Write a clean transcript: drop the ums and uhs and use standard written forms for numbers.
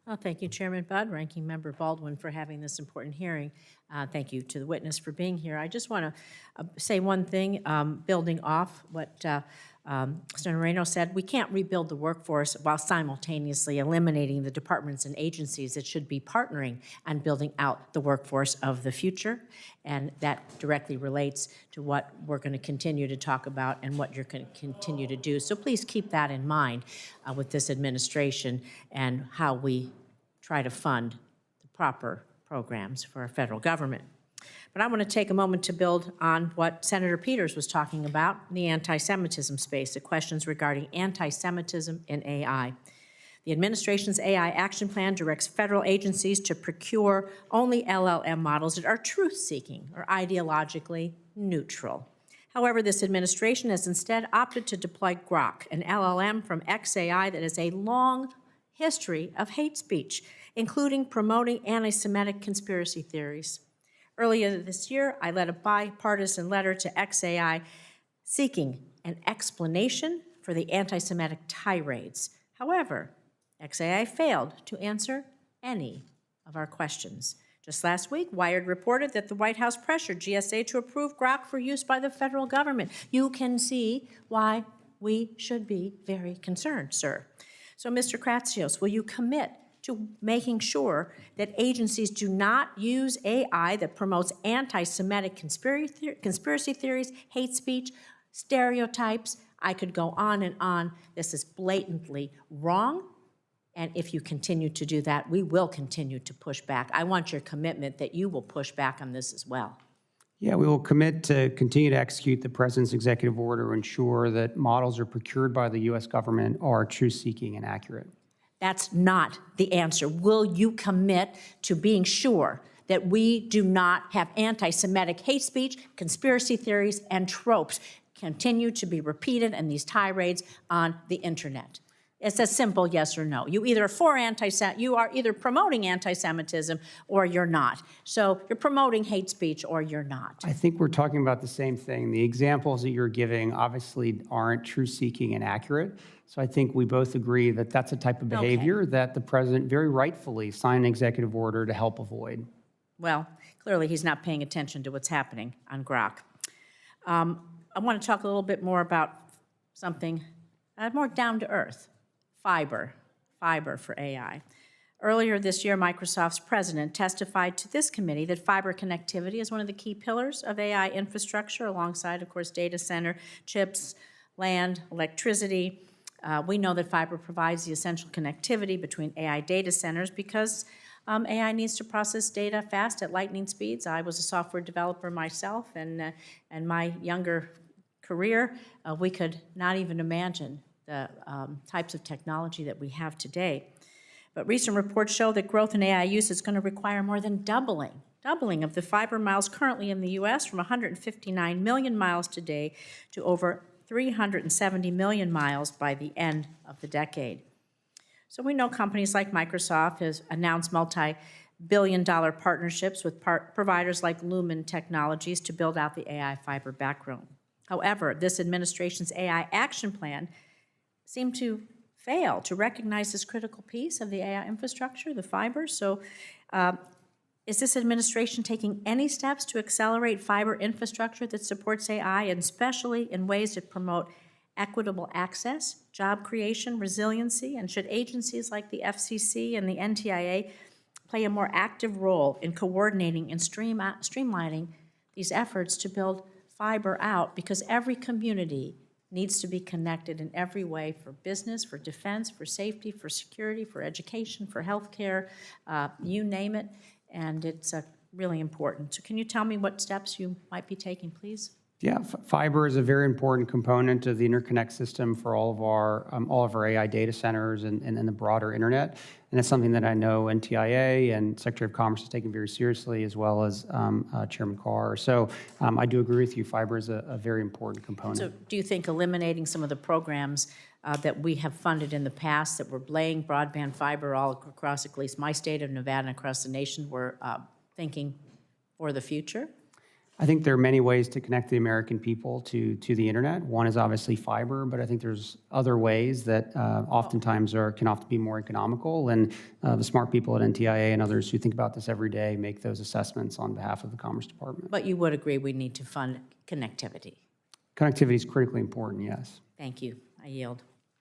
Well, thank you, Chairman Budd, Ranking Member Baldwin, for having this important hearing. Thank you to the witness for being here. I just want to say one thing, building off what Senator Moreno said. We can't rebuild the workforce while simultaneously eliminating the departments and agencies that should be partnering and building out the workforce of the future. And that directly relates to what we're going to continue to talk about and what you're going to continue to do. So please keep that in mind with this administration and how we try to fund the proper programs for our federal government. But I want to take a moment to build on what Senator Peters was talking about in the anti-Semitism space, the questions regarding anti-Semitism in AI. The administration's AI action plan directs federal agencies to procure only LLM models that are truth-seeking or ideologically neutral. However, this administration has instead opted to deploy Grok, an LLM from XAI that has a long history of hate speech, including promoting anti-Semitic conspiracy theories. Earlier this year, I led a bipartisan letter to XAI seeking an explanation for the anti-Semitic tirades. However, XAI failed to answer any of our questions. Just last week, Wired reported that the White House pressured GSA to approve Grok for use by the federal government. You can see why we should be very concerned, sir. So, Mr. Kratsios, will you commit to making sure that agencies do not use AI that promotes anti-Semitic conspiracy theories, hate speech, stereotypes? I could go on and on. This is blatantly wrong. And if you continue to do that, we will continue to push back. I want your commitment that you will push back on this as well. Yeah, we will commit to continue to execute the President's executive order to ensure that models are procured by the U.S. government are truth-seeking and accurate. That's not the answer. Will you commit to being sure that we do not have anti-Semitic hate speech, conspiracy theories, and tropes continue to be repeated in these tirades on the internet? It's a simple yes or no. You are either promoting anti-Semitism or you're not. So you're promoting hate speech or you're not. I think we're talking about the same thing. The examples that you're giving obviously aren't truth-seeking and accurate. So I think we both agree that that's a type of behavior that the President very rightfully signed an executive order to help avoid. Well, clearly he's not paying attention to what's happening on Grok. I want to talk a little bit more about something more down to earth. Fiber for AI. Earlier this year, Microsoft's president testified to this committee that fiber connectivity is one of the key pillars of AI infrastructure, alongside, of course, data center, chips, land, electricity. We know that fiber provides the essential connectivity between AI data centers because AI needs to process data fast at lightning speeds. I was a software developer myself, and in my younger career, we could not even imagine the types of technology that we have today. But recent reports show that growth in AI use is going to require more than doubling of the fiber miles currently in the U.S. from 159 million miles today to over 370 million miles by the end of the decade. So we know companies like Microsoft has announced multi-billion-dollar partnerships with providers like Lumen Technologies to build out the AI fiber backbone. However, this administration's AI action plan seem to fail to recognize this critical piece of the AI infrastructure, the fiber. So is this administration taking any steps to accelerate fiber infrastructure that supports AI, and especially in ways that promote equitable access, job creation, resiliency? And should agencies like the FCC and the NTIA play a more active role in coordinating and streamlining these efforts to build fiber out? Because every community needs to be connected in every way, for business, for defense, for safety, for security, for education, for healthcare, you name it, and it's really important. So can you tell me what steps you might be taking, please? Yeah, fiber is a very important component of the interconnect system for all of our AI data centers and the broader internet. And it's something that I know NTIA and Secretary of Commerce is taking very seriously, as well as Chairman Carr. So I do agree with you. Fiber is a very important component. So do you think eliminating some of the programs that we have funded in the past that were laying broadband fiber all across, at least my state of Nevada and across the nation, we're thinking for the future? I think there are many ways to connect the American people to the internet. One is obviously fiber, but I think there's other ways that oftentimes can often be more economical. And the smart people at NTIA and others who think about this every day make those assessments on behalf of the Commerce Department. But you would agree we need to fund connectivity. Connectivity is critically important, yes. Thank you. I yield.